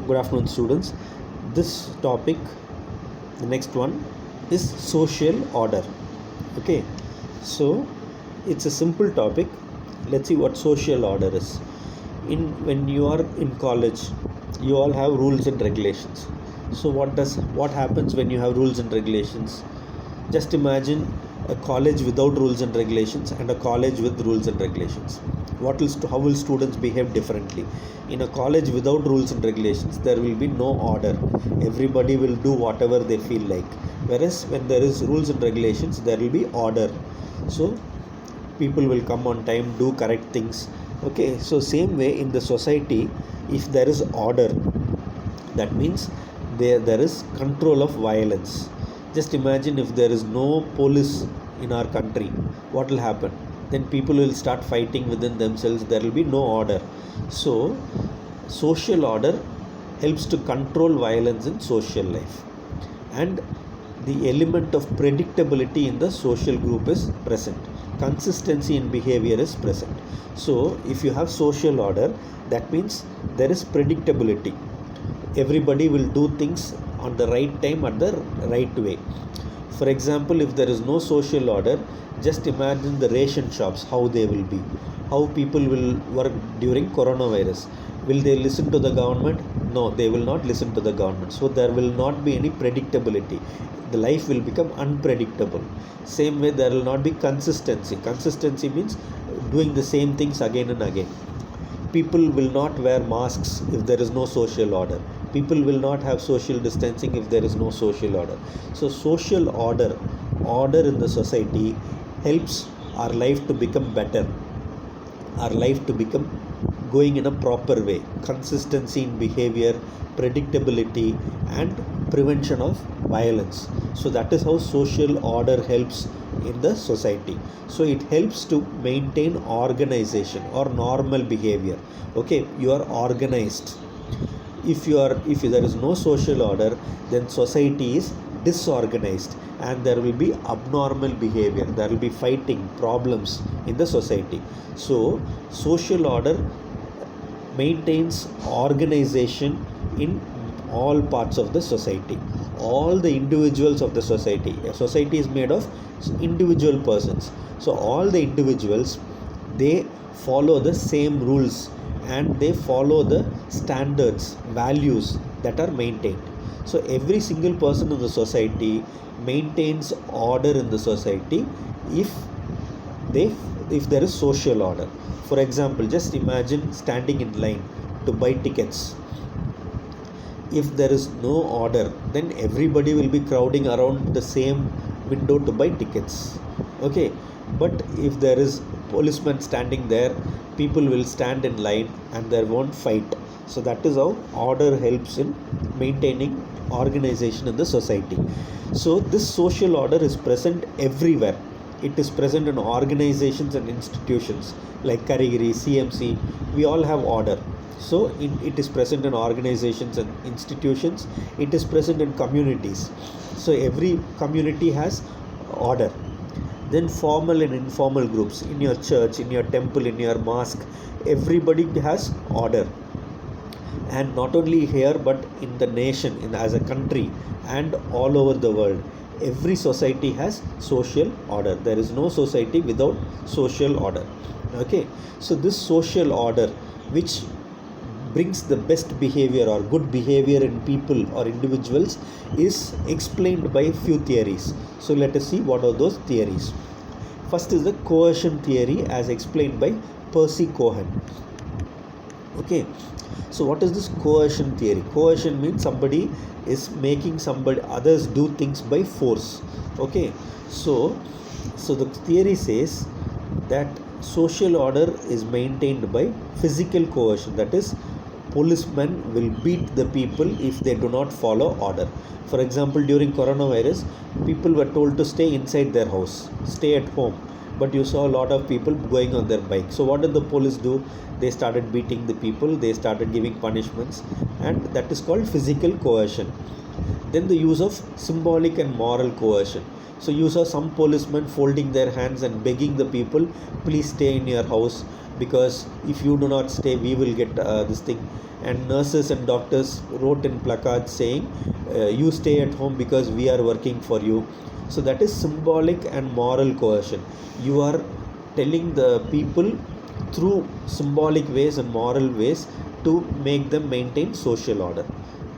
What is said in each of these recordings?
Good afternoon, students. This topic, the next one, is social order. Okay, so it's a simple topic. Let's see what social order is. When you are in college, you all have rules and regulations. So what happens when you have rules and regulations? Just imagine a college without rules and regulations and a college with rules and regulations. How will students behave differently? In a college without rules and regulations, there will be no order. Everybody will do whatever they feel like. Whereas when there is rules and regulations, there will be order. So people will come on time, do correct things. Okay, so same way in the society, if there is order, that means there is control of violence. Just imagine if there is no police in our country, what will happen? Then people will start fighting within themselves. There will be no order. So social order helps to control violence in social life, and the element of predictability in the social group is present. Consistency in behavior is present. So if you have social order, that means there is predictability. Everybody will do things on the right time at the right way. For example, if there is no social order, just imagine the ration shops, how they will be, how people will work during coronavirus. Will they listen to the government? No, they will not listen to the government. So there will not be any predictability. The life will become unpredictable. Same way, there will not be consistency. Consistency means doing the same things again and again. People will not wear masks if there is no social order. People will not have social distancing if there is no social order. So social order in the society helps our life to become better, our life to become going in a proper way. Consistency in behavior, predictability, and prevention of violence. So that is how social order helps in the society. So it helps to maintain organization or normal behavior. Okay, you are organized. If there is no social order, then society is disorganized and there will be abnormal behavior. There will be fighting, problems in the society. So social order maintains organization in all parts of the society. All the individuals of the society. A society is made of individual persons. So all the individuals, they follow the same rules and they follow the standards, values that are maintained. So every single person in the society maintains order in the society if there is social order. For example, just imagine standing in line to buy tickets. If there is no order, then everybody will be crowding around the same window to buy tickets. Okay, but if there is policeman standing there, people will stand in line and there won't fight. So that is how order helps in maintaining organization in the society. So this social order is present everywhere. It is present in organizations and institutions like Karigiri, CMC. We all have order. So it is present in organizations and institutions. It is present in communities. So every community has order. Then formal and informal groups in your church, in your temple, in your mosque, everybody has order. And not only here but in the nation, as a country and all over the world, every society has social order. There is no society without social order. Okay, so this social order, which brings the best behavior or good behavior in people or individuals, is explained by few theories. So let us see what are those theories. First is the coercion theory, as explained by Percy Cohen. Okay, so what is this coercion theory? Coercion means somebody is making others do things by force. Okay, so the theory says that social order is maintained by physical coercion. That is, policemen will beat the people if they do not follow order. For example, during coronavirus, people were told to stay inside their house, stay at home, but you saw a lot of people going on their bike. So what did the police do? They started beating the people, they started giving punishments, and that is called physical coercion. Then the use of symbolic and moral coercion. So you saw some policemen folding their hands and begging the people, please stay in your house, because if you do not stay, we will get this thing. And nurses and doctors wrote in placards saying, you stay at home because we are working for you. So that is symbolic and moral coercion. You are telling the people through symbolic ways and moral ways to make them maintain social order.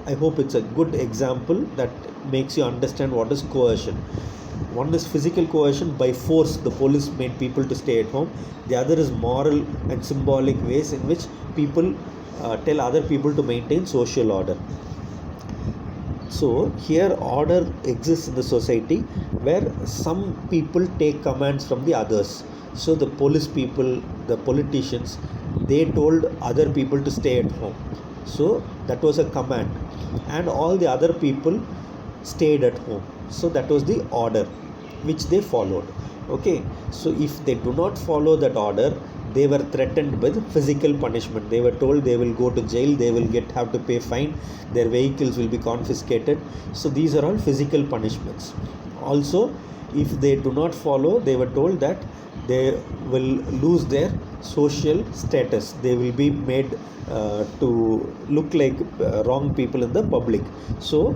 I hope it's a good example that makes you understand what is coercion. One is physical coercion, by force the police made people to stay at home. The other is moral and symbolic ways in which people tell other people to maintain social order. So here order exists in the society where some people take commands from the others. So the police people, the politicians, they told other people to stay at home. So that was a command, and all the other people stayed at home. So that was the order which they followed. Okay, so if they do not follow that order, they were threatened with physical punishment. They were told they will go to jail, they will have to pay fine, their vehicles will be confiscated. So these are all physical punishments. Also, if they do not follow, they were told that they will lose their social status. They will be made to look like wrong people in the public. So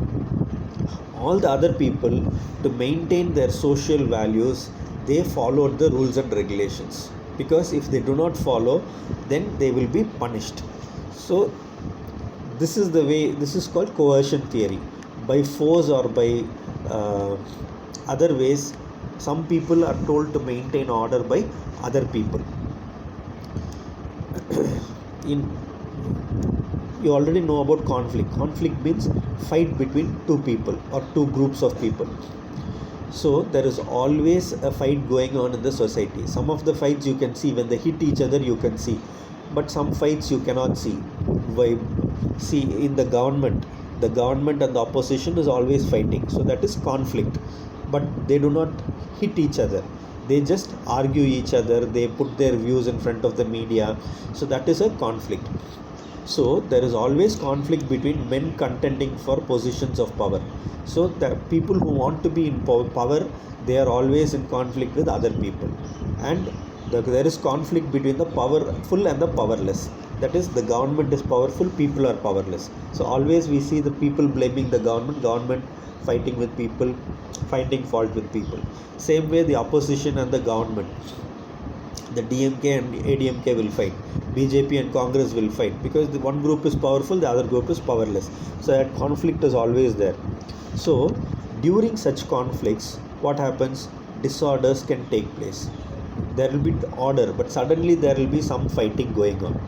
all the other people, to maintain their social values, they followed the rules and regulations, because if they do not follow, then they will be punished. So this is the way, this is called coercion theory. By force or by other ways, some people are told to maintain order by other people. You already know about conflict. Conflict means fight between two people or two groups of people. So there is always a fight going on in the society. Some of the fights you can see, when they hit each other you can see, but some fights you cannot see. Why? See, in the government and the opposition is always fighting, so that is conflict. But they do not hit each other, they just argue each other, they put their views in front of the media. So that is a conflict. So there is always conflict between men contending for positions of power. So the people who want to be in power, they are always in conflict with other people. And there is conflict between the powerful and the powerless. That is, the government is powerful, people are powerless. So always we see the people blaming the government fighting with people, finding fault with people. Same way the opposition and the government, the DMK and ADMK will fight, BJP and Congress will fight, because the one group is powerful, the other group is powerless. So that conflict is always there. So during such conflicts, what happens? Disorders can take place. There will be order, but suddenly there will be some fighting going on.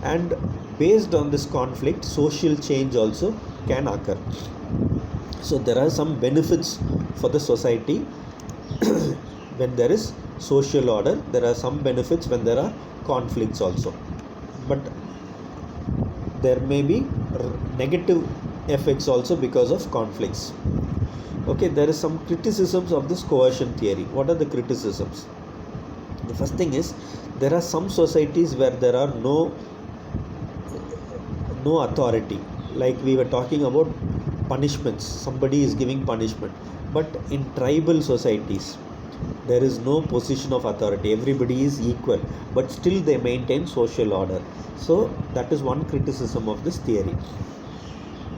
And based on this conflict, social change also can occur. So there are some benefits for the society when there is social order. There are some benefits when there are conflicts also, but there may be negative effects also because of conflicts. Okay, there is some criticisms of this coercion theory. What are the criticisms? The first thing is, there are some societies where there are no authority, like we were talking about punishments, somebody is giving punishment. But in tribal societies, there is no position of authority, everybody is equal, but still they maintain social order. So that is one criticism of this theory.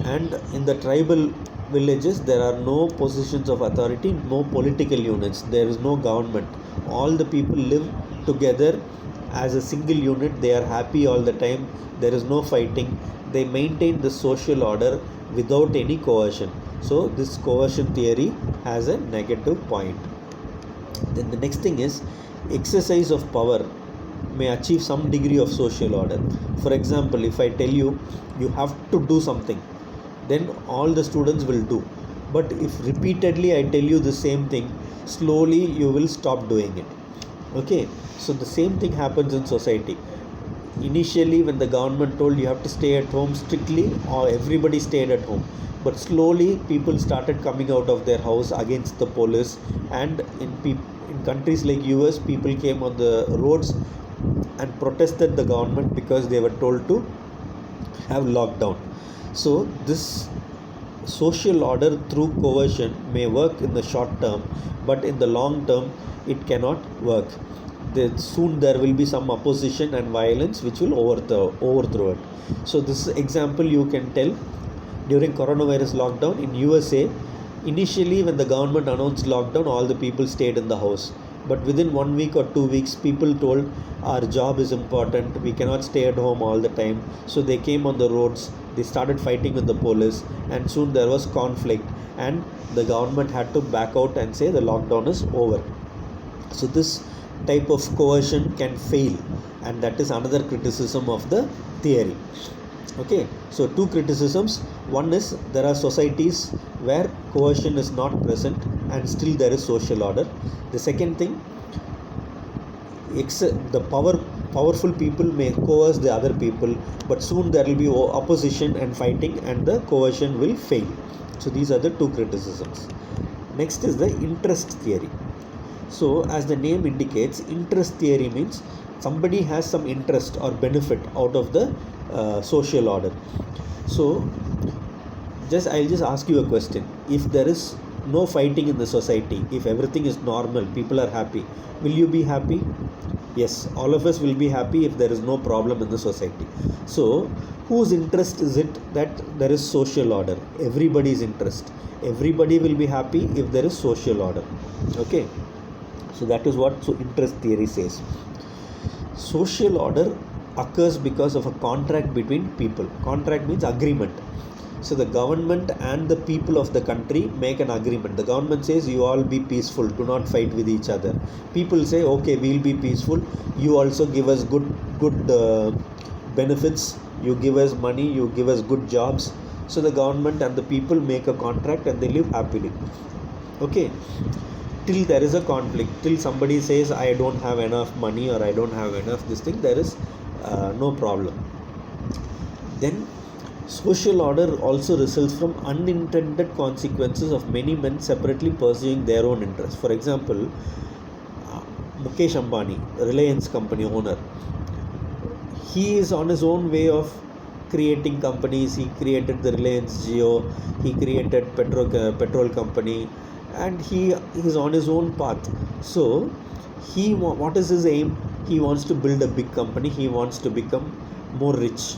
And in the tribal villages, there are no positions of authority, no political units, there is no government. All the people live together as a single unit, they are happy all the time, there is no fighting, they maintain the social order without any coercion. So this coercion theory has a negative point. Then the next thing is, exercise of power may achieve some degree of social order. For example, if I tell you, you have to do something, then all the students will do. But if repeatedly I tell you the same thing, slowly you will stop doing it. Okay, so the same thing happens in society. Initially, when the government told you have to stay at home strictly, or everybody stayed at home, but slowly people started coming out of their house against the police. And in countries like US, people came on the roads and protested the government because they were told to have lockdown. So this social order through coercion may work in the short term, but in the long term it cannot work. soon there will be some opposition and violence which will overthrow it. So this example you can tell during coronavirus lockdown in USA. Initially, when the government announced lockdown, all the people stayed in the house. But within 1 week or 2 weeks, people told our job is important. We cannot stay at home all the time. So they came on the roads. They started fighting with the police, and soon there was conflict. And the government had to back out and say the lockdown is over. So this type of coercion can fail, and that is another criticism of the theory. Okay, so two criticisms. One is there are societies where coercion is not present and still there is social order. The second thing, the powerful people may coerce the other people, but soon there will be opposition and fighting and the coercion will fail. So these are the two criticisms. Next is the interest theory. So as the name indicates, interest theory means somebody has some interest or benefit out of the social order. So I'll just ask you a question. If there is no fighting in the society, if everything is normal, people are happy, will you be happy? Yes, all of us will be happy if there is no problem in the society. So whose interest is it that there is social order? Everybody's interest. Everybody will be happy if there is social order. Okay, so that is what interest theory says. Social order occurs because of a contract between people. Contract means agreement. So the government and the people of the country make an agreement. The government says you all be peaceful, do not fight with each other. People say okay, we'll be peaceful, you also give us good benefits, you give us money, you give us good jobs. So the government and the people make a contract and they live happily. Okay, till there is a conflict, till somebody says I don't have enough money or I don't have enough this thing, there is no problem. Then social order also results from unintended consequences of many men separately pursuing their own interests. For example, Mukesh Ambani, Reliance company owner, he is on his own way of creating companies. He created the Reliance Jio, he created petrol company, and he is on his own path. So what is his aim? He wants to build a big company, he wants to become more rich.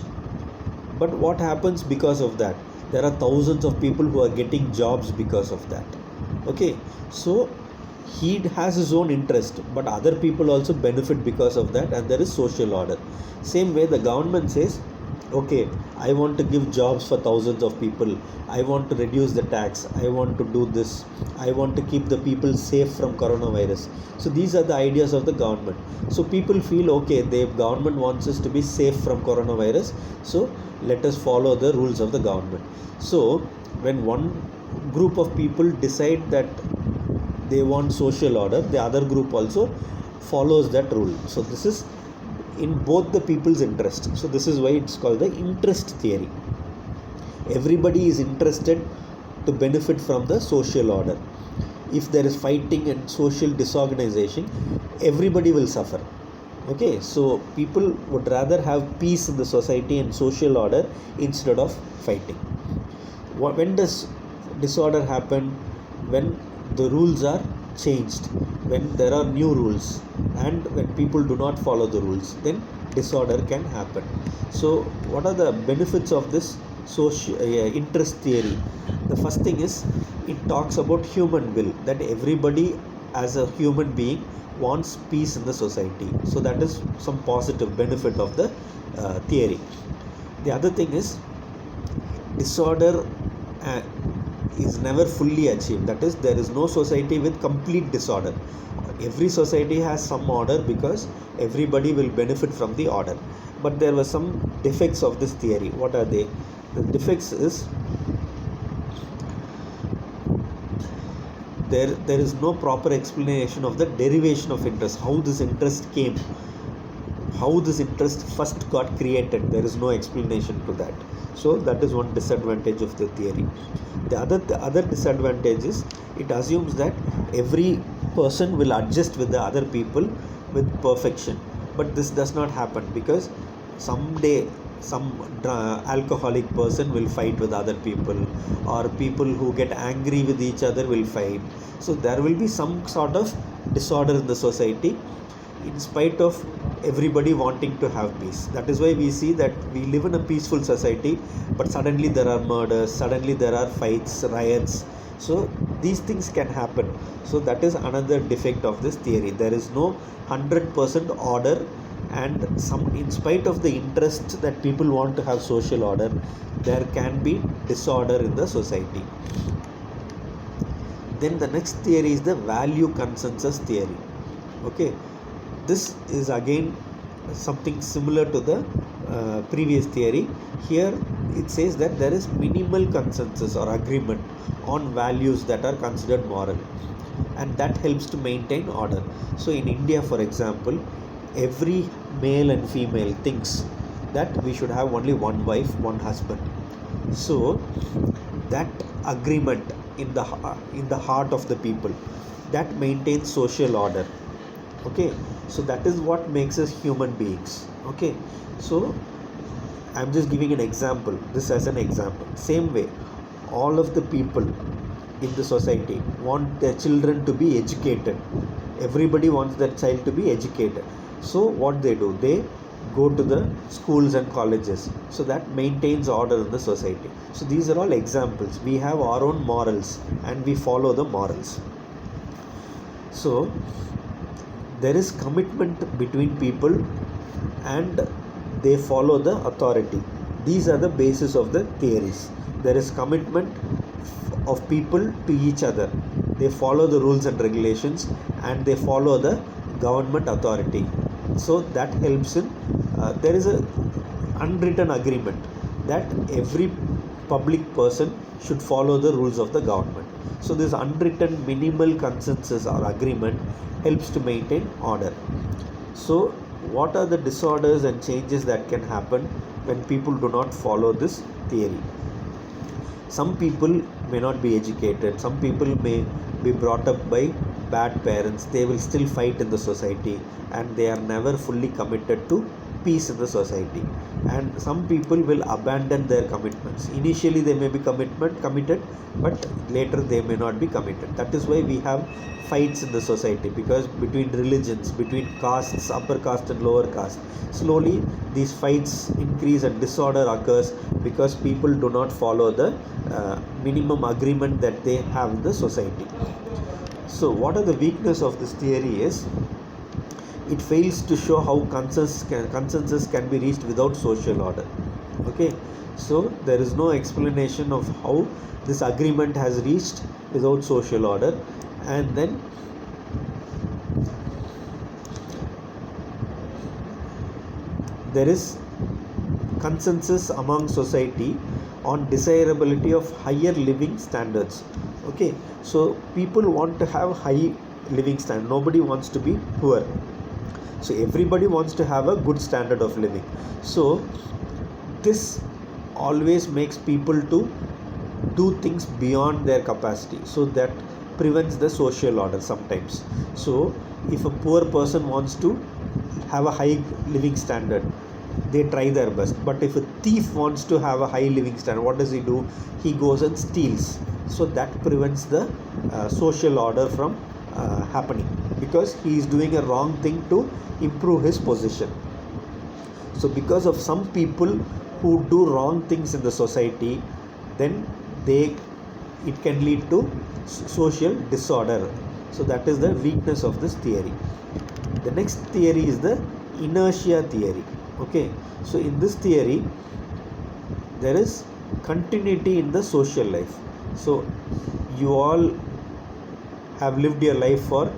But what happens because of that? There are thousands of people who are getting jobs because of that. Okay, so he has his own interest, but other people also benefit because of that, and there is social order. Same way the government says, okay, I want to give jobs for thousands of people, I want to reduce the tax, I want to do this, I want to keep the people safe from coronavirus. So these are the ideas of the government. So people feel okay, the government wants us to be safe from coronavirus, so let us follow the rules of the government. So when one group of people decide that they want social order, the other group also follows that rule. So this is in both the people's interest. So this is why it's called the interest theory. Everybody is interested to benefit from the social order. If there is fighting and social disorganization, everybody will suffer. Okay, so people would rather have peace in the society and social order instead of fighting. When does disorder happen? When the rules are changed, when there are new rules, and when people do not follow the rules, then disorder can happen. So what are the benefits of this interest theory? The first thing is, it talks about human will, that everybody as a human being wants peace in the society. So that is some positive benefit of the theory. The other thing is, disorder is never fully achieved. That is, there is no society with complete disorder. Every society has some order because everybody will benefit from the order. But there were some defects of this theory. What are they? The defects is, there is no proper explanation of the derivation of interest, how this interest came, how this interest first got created. There is no explanation to that. So that is one disadvantage of the theory. The other disadvantage is, it assumes that every person will adjust with the other people with perfection. But this does not happen, because someday some alcoholic person will fight with other people, or people who get angry with each other will fight. So there will be some sort of disorder in the society. in spite of everybody wanting to have peace. That is why we see that we live in a peaceful society, but suddenly there are murders, suddenly there are fights, riots. So these things can happen. So that is another defect of this theory. There is no 100% order, and some, in spite of the interest that people want to have social order, there can be disorder in the society. Then the next theory is the value consensus theory. Okay, this is again something similar to the previous theory. Here it says that there is minimal consensus or agreement on values that are considered moral, and that helps to maintain order. So in India, for example, every male and female thinks that we should have only one wife, one husband. So that agreement in the heart of the people, that maintains social order. Okay, so that is what makes us human beings. Okay, so I'm just giving an example, this as an example. Same way, all of the people in the society want their children to be educated. Everybody wants their child to be educated. So what they do, they go to the schools and colleges. So that maintains order in the society. So these are all examples. We have our own morals and we follow the morals. So there is commitment between people and they follow the authority. These are the basis of the theories. There is commitment of people to each other. They follow the rules and regulations and they follow the government authority. So that helps in there is a unwritten agreement that every public person should follow the rules of the government. So this unwritten minimal consensus or agreement helps to maintain order. So what are the disorders and changes that can happen when people do not follow this theory? Some people may not be educated, some people may be brought up by bad parents. They will still fight in the society and they are never fully committed to peace in the society. And some people will abandon their commitments. Initially they may be committed, but later they may not be committed. That is why we have fights in the society, because between religions, between castes, upper caste and lower caste, slowly these fights increase and disorder occurs because people do not follow the minimum agreement that they have in the society. So what are the weakness of this theory is, it fails to show how consensus can be reached without social order. Okay, so there is no explanation of how this agreement has reached without social order. And then there is consensus among society on desirability of higher living standards. Okay, so people want to have high living standard. Nobody wants to be poor. So everybody wants to have a good standard of living. So this always makes people to do things beyond their capacity. So that prevents the social order sometimes. So if a poor person wants to have a high living standard, they try their best. But if a thief wants to have a high living standard, what does he do? He goes and steals. So that prevents the social order from happening, because he is doing a wrong thing to improve his position. So because of some people who do wrong things in the society, then it can lead to social disorder. So that is the weakness of this theory. The next theory is the inertia theory. Okay, so in this theory there is continuity in the social life. So you all have lived your life for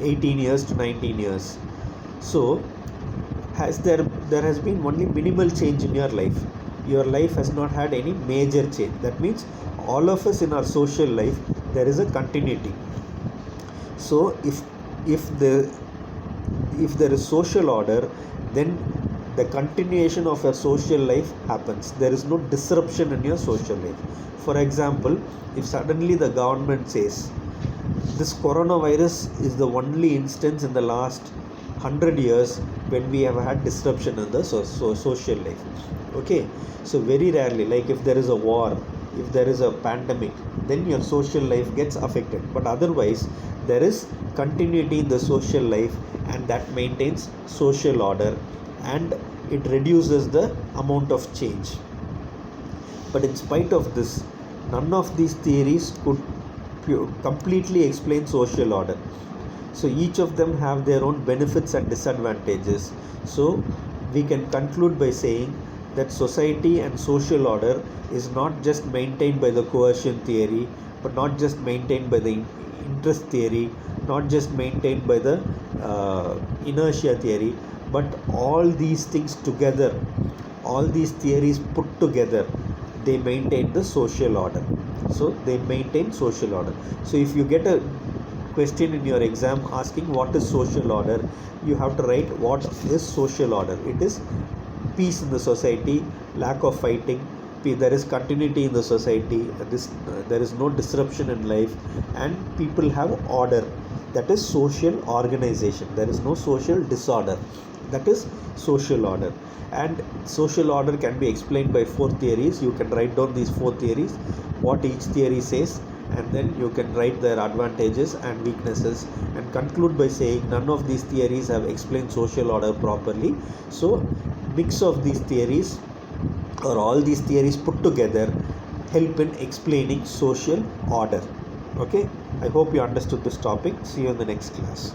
18 years to 19 years. So there has been only minimal change in your life. Your life has not had any major change. That means all of us in our social life, there is a continuity. So if there is social order, then the continuation of your social life happens. There is no disruption in your social life. For example, if suddenly the government says this coronavirus is the only instance in the last 100 years when we have had disruption in the social life. Okay, so very rarely, like if there is a war, if there is a pandemic, then your social life gets affected. But otherwise there is continuity in the social life, and that maintains social order, and it reduces the amount of change. But in spite of this, none of these theories could completely explain social order. So each of them have their own benefits and disadvantages. So we can conclude by saying that society and social order is not just maintained by the coercion theory, but not just maintained by the interest theory, not just maintained by the inertia theory, but all these things together, all these theories put together, they maintain the social order. So they maintain social order. So if you get a question in your exam asking what is social order, you have to write what is social order. It is peace in the society, lack of fighting, there is continuity in the society, there is no disruption in life, and people have order. That is social organization. There is no social disorder. That is social order. And social order can be explained by 4 theories. You can write down these 4 theories, what each theory says, and then you can write their advantages and weaknesses, and conclude by saying none of these theories have explained social order properly. So mix of these theories, or all these theories put together, help in explaining social order. Okay, I hope you understood this topic. See you in the next class.